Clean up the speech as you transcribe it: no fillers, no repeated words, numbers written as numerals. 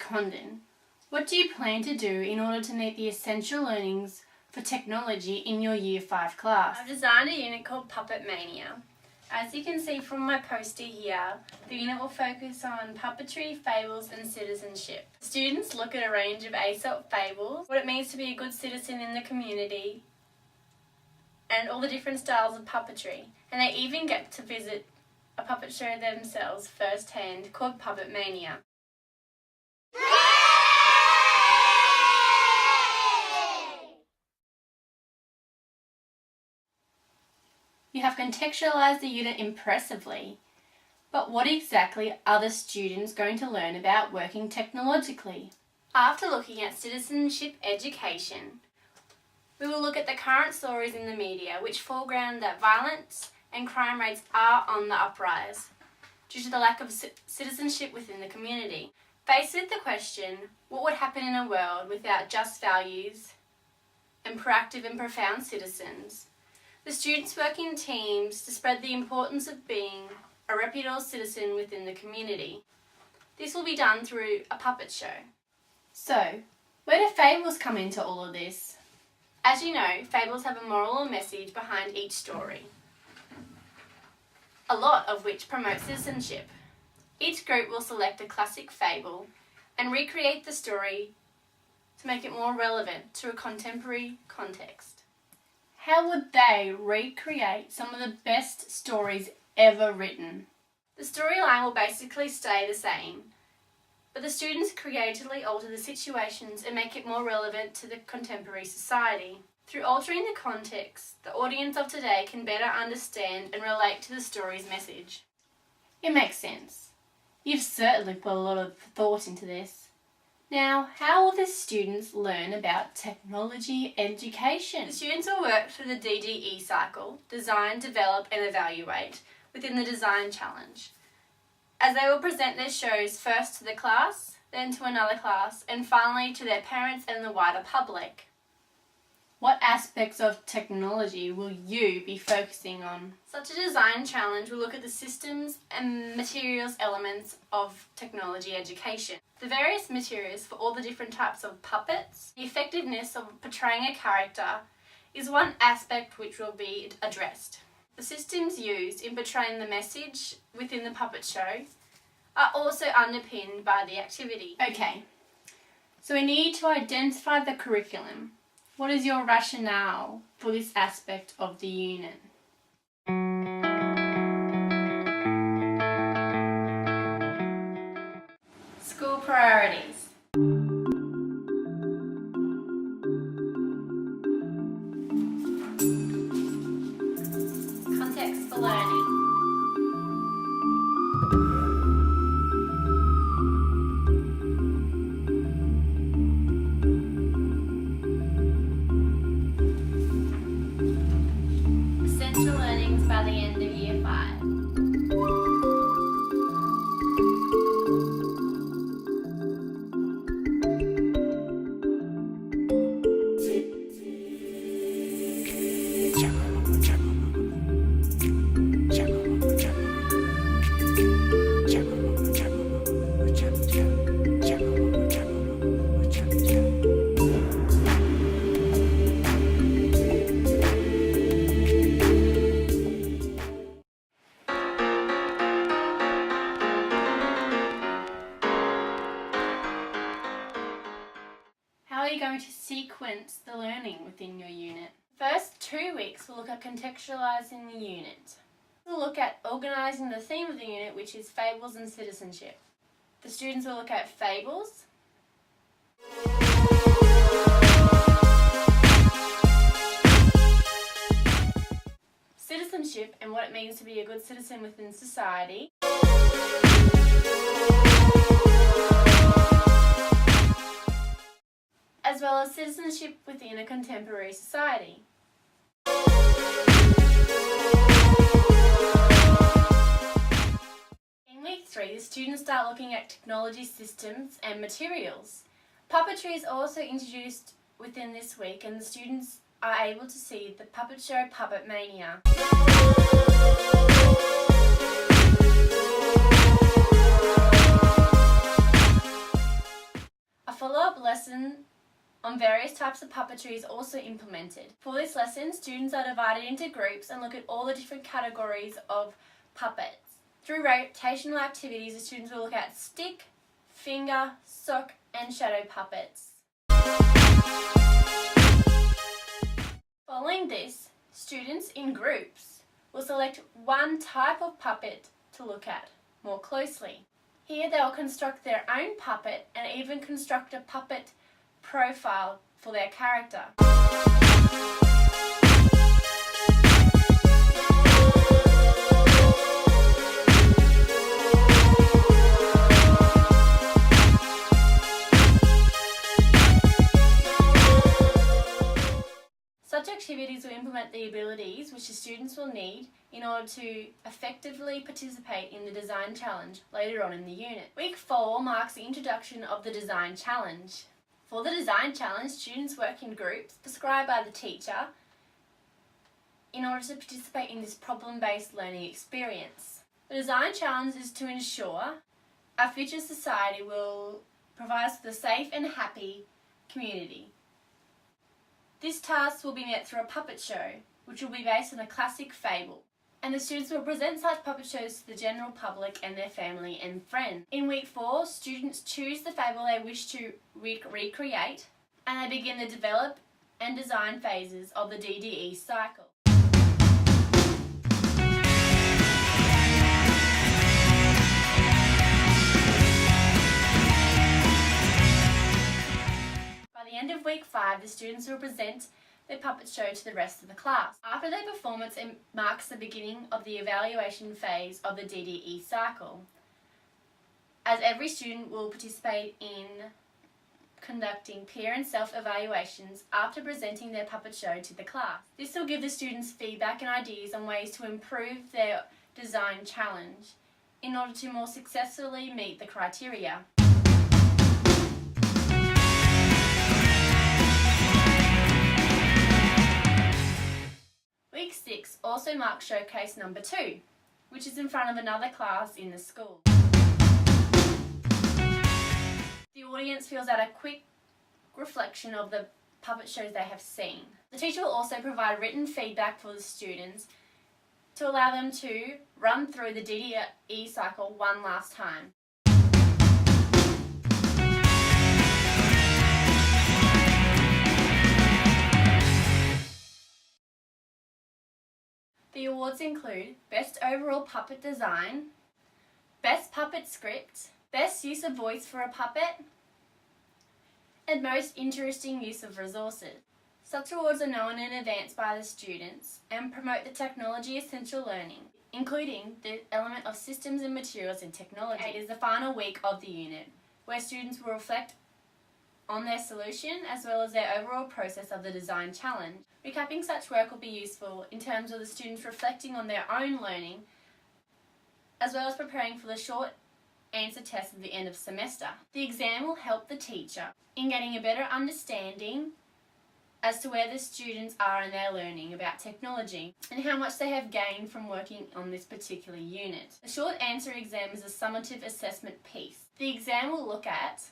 Condon. What do you plan to do in order to meet the essential learnings for technology in your Year 5 class? I've designed a unit called Puppet Mania. As you can see from my poster here, the unit will focus on puppetry, fables and citizenship. Students look at a range of Aesop fables, what it means to be a good citizen in the community, and all the different styles of puppetry. And they even get to visit a puppet show themselves firsthand called Puppet Mania. You have contextualized the unit impressively, but what exactly are the students going to learn about working technologically? After looking at citizenship education, we will look at the current stories in the media which foreground that violence and crime rates are on the uprise due to the lack of citizenship within the community. Faced with the question, what would happen in a world without just values and proactive and profound citizens? The students work in teams to spread the importance of being a reputable citizen within the community. This will be done through a puppet show. So, where do fables come into all of this? As you know, fables have a moral or message behind each story, a lot of which promotes citizenship. Each group will select a classic fable and recreate the story to make it more relevant to a contemporary context. How would they recreate some of the best stories ever written? The storyline will basically stay the same, but the students creatively alter the situations and make it more relevant to the contemporary society. Through altering the context, the audience of today can better understand and relate to the story's message. It makes sense. You've certainly put a lot of thought into this. Now, how will the students learn about technology education? The students will work through the DDE cycle, design, develop and evaluate, within the design challenge, as they will present their shows first to the class, then to another class, and finally to their parents and the wider public. What aspects of technology will you be focusing on? Such a design challenge will look at the systems and materials elements of technology education. The various materials for all the different types of puppets, the effectiveness of portraying a character is one aspect which will be addressed. The systems used in portraying the message within the puppet show are also underpinned by the activity. Okay, so we need to identify the curriculum. What is your rationale for this aspect of the unit? School priorities. Context for learning. Essential learnings by the end of Year 5. How are you going to sequence the learning within your unit? First 2 weeks we'll look at contextualising the unit. We'll look at organising the theme of the unit, which is fables and citizenship. The students will look at fables, citizenship and what it means to be a good citizen within society, as well as citizenship within a contemporary society. In week 3, the students start looking at technology systems and materials. Puppetry is also introduced within this week, and the students are able to see the puppet show Puppet Mania. lesson on various types of puppetry is also implemented. For this lesson, students are divided into groups and look at all the different categories of puppets. Through rotational activities, the students will look at stick, finger, sock and shadow puppets. Following this, students in groups will select one type of puppet to look at more closely. Here they will construct their own puppet and even construct a puppet profile for their character. Such activities will implement the abilities which the students will need in order to effectively participate in the design challenge later on in the unit. Week 4 marks the introduction of the design challenge. For the design challenge, students work in groups prescribed by the teacher in order to participate in this problem-based learning experience. The design challenge is to ensure our future society will provide us with a safe and happy community. This task will be met through a puppet show, which will be based on a classic fable, and the students will present such puppet shows to the general public and their family and friends. In week 4, students choose the fable they wish to recreate, and they begin the develop and design phases of the DDE cycle. By the end of week 5, the students will present their puppet show to the rest of the class. After their performance, it marks the beginning of the evaluation phase of the DDE cycle, as every student will participate in conducting peer and self-evaluations after presenting their puppet show to the class. This will give the students feedback and ideas on ways to improve their design challenge in order to more successfully meet the criteria. Week 6 also marks showcase number 2, which is in front of another class in the school. The audience fills out a quick reflection of the puppet shows they have seen. The teacher will also provide written feedback for the students to allow them to run through the DDE cycle one last time. The awards include Best Overall Puppet Design, Best Puppet Script, Best Use of Voice for a Puppet, and Most Interesting Use of Resources. Such awards are known in advance by the students and promote the technology essential learning, including the element of systems and materials in technology. It is the final week of the unit, where students will reflect on their solution as well as their overall process of the design challenge. Recapping such work will be useful in terms of the students reflecting on their own learning as well as preparing for the short answer test at the end of semester. The exam will help the teacher in getting a better understanding as to where the students are in their learning about technology and how much they have gained from working on this particular unit. The short answer exam is a summative assessment piece. The exam will look at